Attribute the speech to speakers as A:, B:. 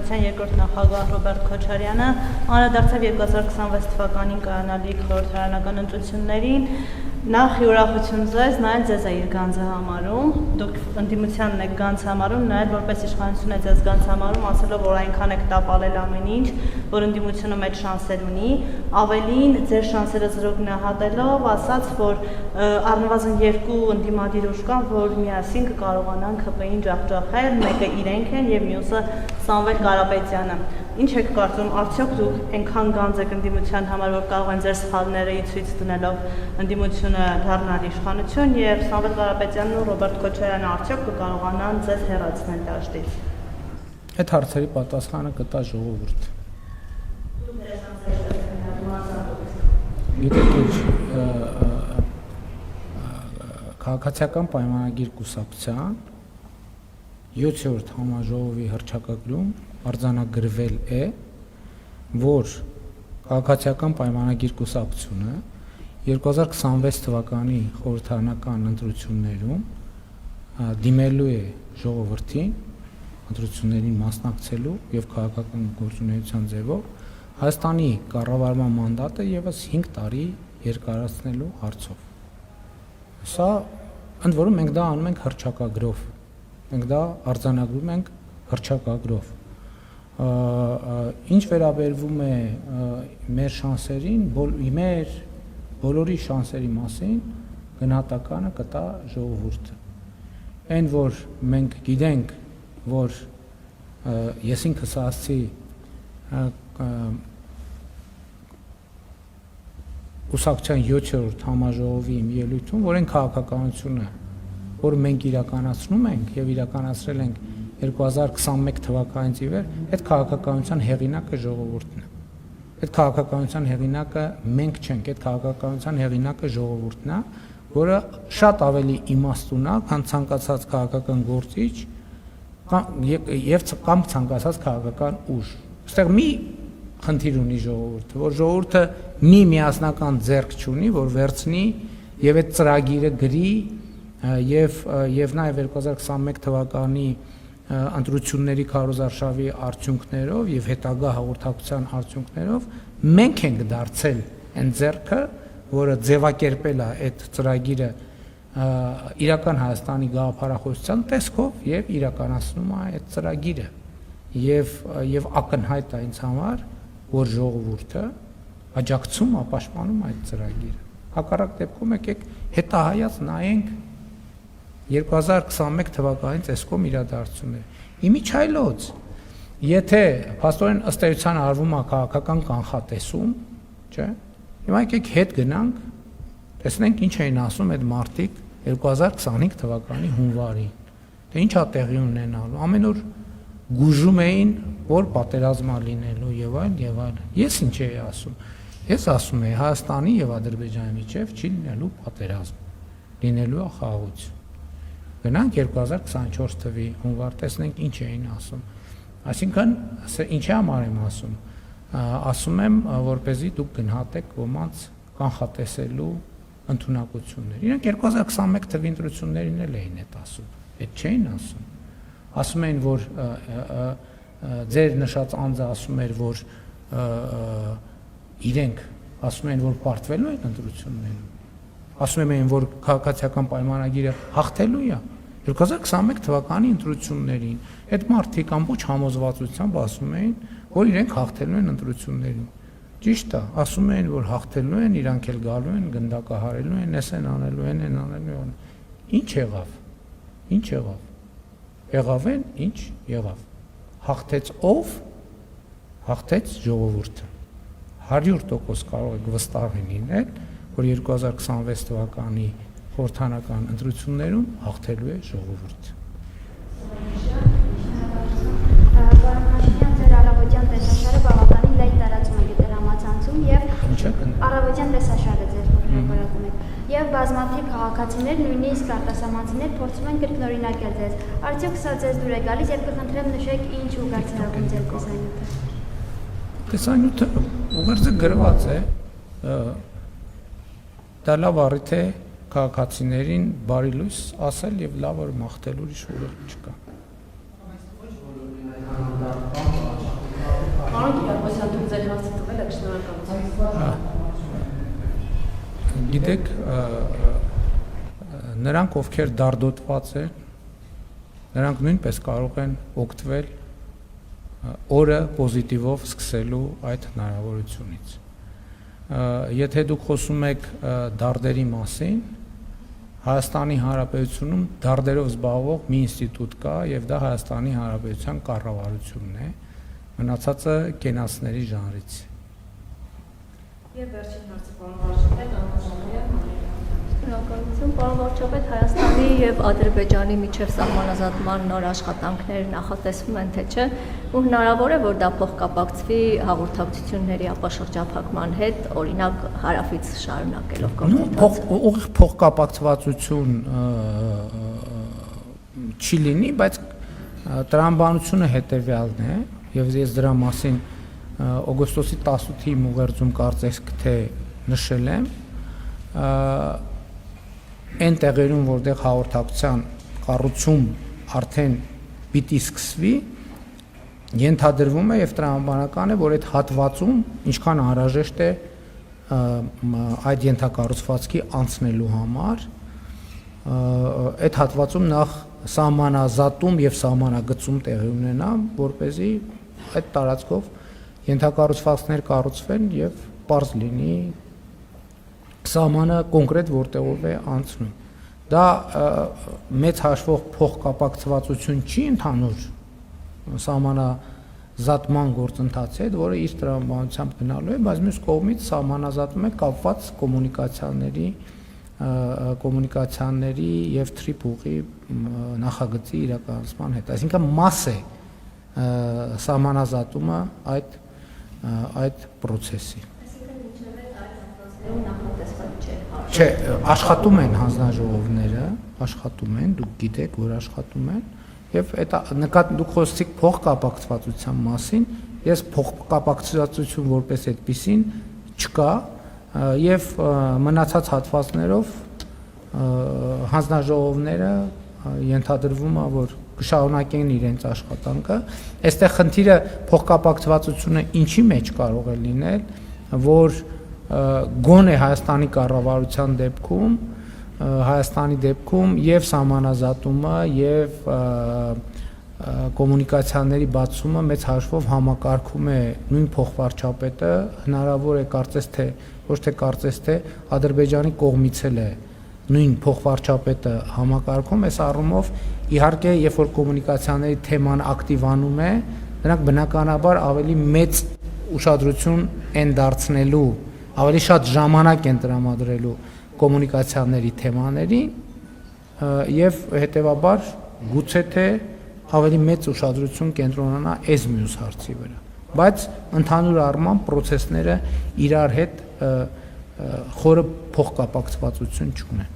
A: Հանրապետության երկրորդ նախագահ Ռոբերտ Քոչարյանը անդրադարձավ 2026 թվականին կայանալիք խորհրդարանական ընտրություններին։ Նախ ուրախություն ձեզ, նայել ձեզ է իր գանձը համարում, դուք ընդդիմությանն եք գանձ համարում, նայել որպես իշխանություն է ձեզ գանձ համարում, ասելով, որ այնքան եք տապալել ամեն ինչ, որ ընդդիմությունը մեծ շանսեր ունի, ավելին ձեր շանսերը զրոգնահատելով, ասաց, որ առնվազն երկու ընդդիմադիր ուժ կան, որ միասին կկարողանան ՀՊ-ին ջախջախել, մեկը իրենք են եւ մյուսը Սամվել Կարապետյանը։ Ինչ եք կարծում, արդյոք դուք այնքան գանձ եք ընդդիմության համար, որ կարող են ձեր սխալները ցույց դնելով ընդդիմությունը դառնալ իշխանություն եւ Սամվել Կարապետյանն ու Ռոբերտ Քոչարյանը արդյոք կկարողանան ձեզ հեռացնել դաշտից։
B: Այդ հարցերի պատասխանը կտա ժողովուրդը։ Գիտեք, քաղաքացիական պայմանագիր կուսակցության 7-րդ համաժողովի հռչակագրում արձանագրվել է, որ քաղաքացիական պայմանագիր կուսակցությունը 2026 թվականի խորհրդարանական ընտրություններում դիմելու է ժողովրդին ընտրություններին մասնակցելու եւ քաղաքական գործունեության ձևով Հայաստանի կառավարման մանդատը եւս 5 տարի երկարացնելու հարցով։ Սա ընդ որում մենք դա անում ենք հռչակագրով։ Մենք դա արձանագրում ենք հռչակագրով։ Ինչ վերաբերվում է մեր շանսերին, մեր բոլորի շանսերի մասին գնահատականը կտա ժողովուրդը։ Այն որ մենք գիտենք, որ ես ինքս ասացի կուսակցության 7-րդ համաժողովի իմ ելույթում, որ այն քաղաքականությունը, որ մենք իրականացնում ենք եւ իրականացրել ենք 2021 թվականից ի վեր, այդ քաղաքականության հեղինակը ժողովուրդն է։ Այդ քաղաքականության հեղինակը մենք չենք, այդ քաղաքականության հեղինակը ժողովուրդն է, որը շատ ավելի իմաստուն է, քան ցանկացած քաղաքական գործիչ կամ ցանկացած քաղաքական ուժ։ Այստեղ մի խնդիր ունի ժողովուրդը, որ ժողովուրդը մի միասնական ձեռք չունի, որ վերցնի եւ այդ ծրագիրը գրի եւ նաեւ 2021 թվականի ընտրությունների քարոզարշավի արդյունքներով եւ հետագա հաղորդակցության արդյունքներով մենք ենք դարձել այն ձեռքը, որը ձևակերպել է այդ ծրագիրը իրական Հայաստանի գաղափարախոսության տեսքով եւ իրականացնում է այդ ծրագիրը եւ ակնհայտ է ինձ համար, որ ժողովուրդը աջակցում է, պաշտպանում այդ ծրագիրը։ Հակառակ դեպքում եկեք հետահայաց նայենք 2021 թվականից էսկոմ իրադարձությունները։ Իմիջայլոց, եթե փաստորեն ըստ էության արվում է քաղաքական կանխատեսում, չէ՞։ Հիմա եկեք հետ գնանք, տեսնենք ինչ էին ասում այդ մարտիկ 2025 թվականի հունվարին։ Թե ինչ է տեղի ունենալու։ Ամեն օր գուժում էին, որ պատերազմա լինելու եւ այլն։ Ես ինչ էի ասում։ Ես ասում եի Հայաստանի եւ Ադրբեջանի միջեւ չի լինելու պատերազմ։ Լինելու է խաղաղություն։ Գնանք 2024 թվականի հունվար, տեսնենք ինչ էին ասում։ Այսինքն, ինչի համար եմ ասում։ Ասում եմ, որպեսզի դուք գնահատեք ոմանց կանխատեսելու ընդունակություններ։ Իրենք 2021 թվականի ընտրություններին էլ էին այդ ասում։ Այդ չէին ասում։ Ասում էին, որ ձեր նշած անձը ասում էր, որ իրենք ասում են, որ պարտվելու են ընտրություններում։ Ասում են, որ քաղաքացիական պայմանագիրը հաղթելու է 2021 թվականի ընտրություններին։ Այդ մարդիկ ամբողջ համոզվածությամբ ասում էին, որ իրենք հաղթելու են ընտրություններին։ Ճիշտ է, ասում են, որ հաղթելու են, իրանք էլ գալու են, գնդակահարելու են, էս են անելու են, այն անելու են։ Ինչ եղավ։ Ինչ եղավ։ Եղավ են, ինչ եղավ։ Հաղթեց ով։ Հաղթեց ժողովուրդը։ 100% կարող եք վստահ լինել, որ 2026 թվականի խորհրդարանական ընտրություններում հաղթելու է ժողովուրդը։
C: Պարոն Փաշինյան, ձեր առավոտյան տեսաշարը բավականին լայն տարածում է գտել համացանցում եւ առավոտյան տեսաշարը ձեր հրապարակում եք եւ բազմաթիվ քաղաքացիներ, նույնիսկ արտասահմանցիներ փորձում են կրկնօրինակել ձեզ։ Արդյոք սա ձեզ դուր է գալիս եւ կխնդրեմ նշեք ինչ ուղղարձակում ձեր տեսանյութը։
B: Տեսանյութը ուղերձը գրված է, դա լավ առիթ է քաղաքացիներին բարի լույս ասել եւ լավ որ մաղթելու ուրիշ ուղի չկա։
D: Պարոն Կիրակոսյան, դուք ձեր հարցը տվել եք, շնորհակալություն։
B: Գիտեք, նրանք ովքեր դարդոտված են, նրանք նույնպես կարող են օգտվել օրը պոզիտիվով սկսելու այդ հնարավորությունից։ Եթե դուք խոսում եք դարդերի մասին, Հայաստանի Հանրապետությունում դարդերով զբաղվող մի ինստիտուտ կա եւ դա Հայաստանի Հանրապետության կառավարությունն է, մնացածը կենացների ժանրից։
D: Եվ վերջին հարցը պարոն Վարչապետ,
E: Շնորհակալություն, պարոն Վարչապետ, Հայաստանի եւ Ադրբեջանի միջև սահմանազատման նոր աշխատանքներ նախատեսվում են, թե չէ, ու հնարավոր է, որ դա փոխկապակցվի հաղորդակցությունների ապաշրջափակման հետ, օրինակ հարավից շարունակելով գործընթացը։
B: Ուղիղ փոխկապակցվածություն չի լինի, բայց տրամաբանությունը հետեւյալն է, եւ ես դրա մասին օգոստոսի 18-ի ուղերձում կարծես թե նշել եմ, այն տեղերում, որտեղ հաղորդակցության կառուցում արդեն պիտի սկսվի, ենթադրվում է եւ տրամաբանական է, որ այդ հատվածում ինչքան անհրաժեշտ է այդ ենթակառուցվածքի անցնելու համար, այդ հատվածում նախ սահմանազատում եւ սահմանագծում տեղի ունենա, որպեսզի այդ տարածքով ենթակառուցվածքներ կառուցվեն եւ պարզ լինի սահմանը կոնկրետ որտեղով է անցնում։ Դա մեծ հաշվով փոխկապակցվածություն չի ընդհանուր սահմանազատման գործընթացի հետ, որը իր տրամաբանությամբ գնալու է, բայց մյուս կողմից սահմանազատում է կապված կոմունիկացիաների եւ թրիփուղի նախագծի իրականացման հետ։ Այսինքն մաս է սահմանազատումը այդ process-ի։ Չէ, աշխատում են հանձնաժողովները, աշխատում են, դուք գիտեք, որ աշխատում են, եւ այդ դուք խոսեցիք փոխկապակցվածության մասին, ես փոխկապակցվածություն որպես այդպեսին չկա եւ մնացած հատվածներով հանձնաժողովները ենթադրվում է, որ կշարունակեն իրենց աշխատանքը։ Այստեղ խնդիրը փոխկապակցվածությունը ինչի մեջ կարող է լինել, որ գոնե Հայաստանի կառավարության դեպքում, Հայաստանի դեպքում եւ սահմանազատումը եւ կոմունիկացիաների բացումը մեծ հաշվով համակարգում է նույն փոխվարչապետը, հնարավոր է կարծես թե, ոչ թե կարծես թե Ադրբեջանի կողմից էլ է նույն փոխվարչապետը համակարգում, այս առումով իհարկե երբ որ կոմունիկացիաների թեման ակտիվանում է, նրանք բնականաբար ավելի մեծ ուշադրություն են դարձնելու, ավելի շատ ժամանակ են տրամադրելու կոմունիկացիաների թեմաներին եւ հետեւաբար գուցե թե ավելի մեծ ուշադրություն կենտրոնանա այս մյուս հարցի վրա, բայց ընդհանուր առմամբ process-ները իրար հետ խորը փոխկապակցվածություն չունեն։